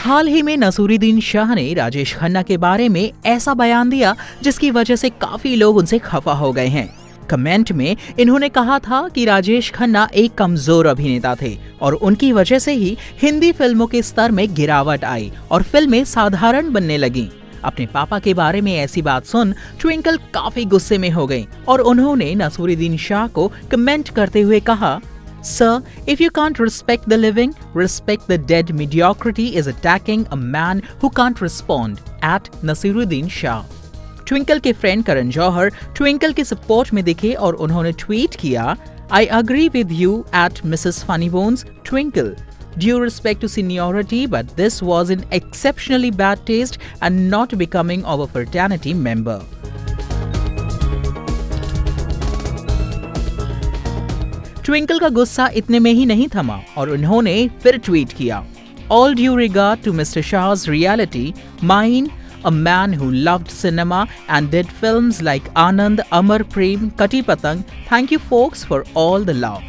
हाल ही में नसीरुद्दीन शाह ने राजेश खन्ना के बारे में ऐसा बयान दिया जिसकी वजह से काफी लोग उनसे खफा हो गए हैं। कमेंट में इन्होंने कहा था कि राजेश खन्ना एक कमजोर अभिनेता थे और उनकी वजह से ही हिंदी फिल्मों के स्तर में गिरावट आई और फिल्में साधारण बनने लगीं। अपने पापा के बारे में ऐसी बात सुन ट्विंकल काफी गुस्से में हो गईं और उन्होंने नसीरुद्दीन शाह को कमेंट करते हुए कहा, Sir, if you can't respect the living, respect the dead. Mediocrity is attacking a man who can't respond. At Nasiruddin Shah. Twinkle के फ्रेंड करण जौहर ट्विंकल के सपोर्ट में दिखे और उन्होंने ट्वीट किया, I agree with you at Mrs. Funnybones, Twinkle. Due respect to seniority, but this was in exceptionally bad taste and not becoming of a fraternity member. Twinkle का गुस्सा इतने में ही नहीं थमा और उन्होंने फिर ट्वीट किया, All due regard to Mr. Shah's reality, mine, a man who loved cinema and did films like Anand, Amar Prem, Kati Patang, thank you folks for all the love.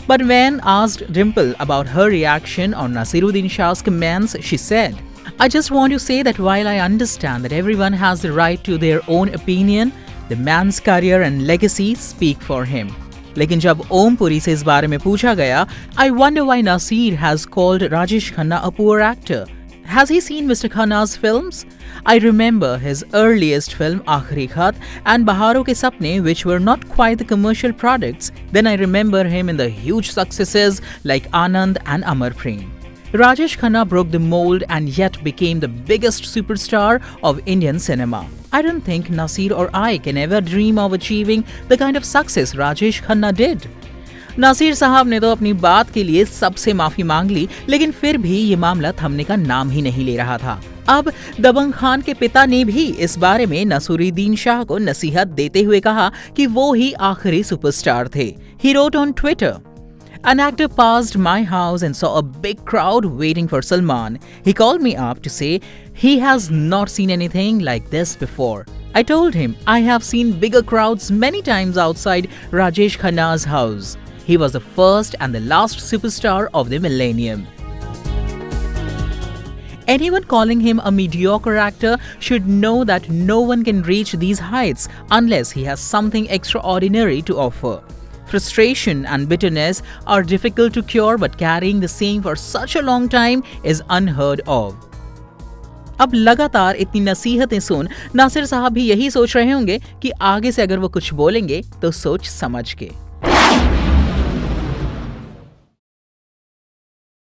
But when asked Dimple about her reaction on Nasiruddin Shah's comments, she said, I just want to say that while I understand that everyone has the right to their own opinion, the man's career and legacy speak for him. लेकिन जब ओम पुरी से इस बारे में पूछा गया, I wonder why Nasir has called Rajesh Khanna a poor actor. Has he seen Mr. Khanna's films? I remember his earliest film Aakhri Khat and Baharon Ke Sapne, which were not quite the commercial products. Then I remember him in the huge successes like Anand and Amar Prem. Rajesh Khanna broke the mold and yet became the biggest superstar of Indian cinema. I don't think Nasir or I can ever dream of achieving the kind of success Rajesh Khanna did. Nasir साहब ने तो अपनी बात के लिए सबसे माफी मांग ली, लेकिन फिर भी ये मामला थमने का नाम ही नहीं ले रहा था। अब दबंग खान के पिता ने भी इस बारे में नसीरुद्दीन शाह को नसीहत देते हुए कहा कि वो ही आखिरी सुपरस्टार थे। He wrote on Twitter, An actor passed my house and saw a big crowd waiting for Salman. He called me up to say he has not seen anything like this before. I told him I have seen bigger crowds many times outside Rajesh Khanna's house. He was the first and the last superstar of the millennium. Anyone calling him a mediocre actor should know that no one can reach these heights unless he has something extraordinary to offer. Frustration and bitterness are difficult to cure, but carrying the same for such a long time is unheard of. अब लगातार इतनी नसीहतें सुन नासिर साहब भी यही सोच रहे होंगे कि आगे से अगर वो कुछ बोलेंगे तो सोच समझ के।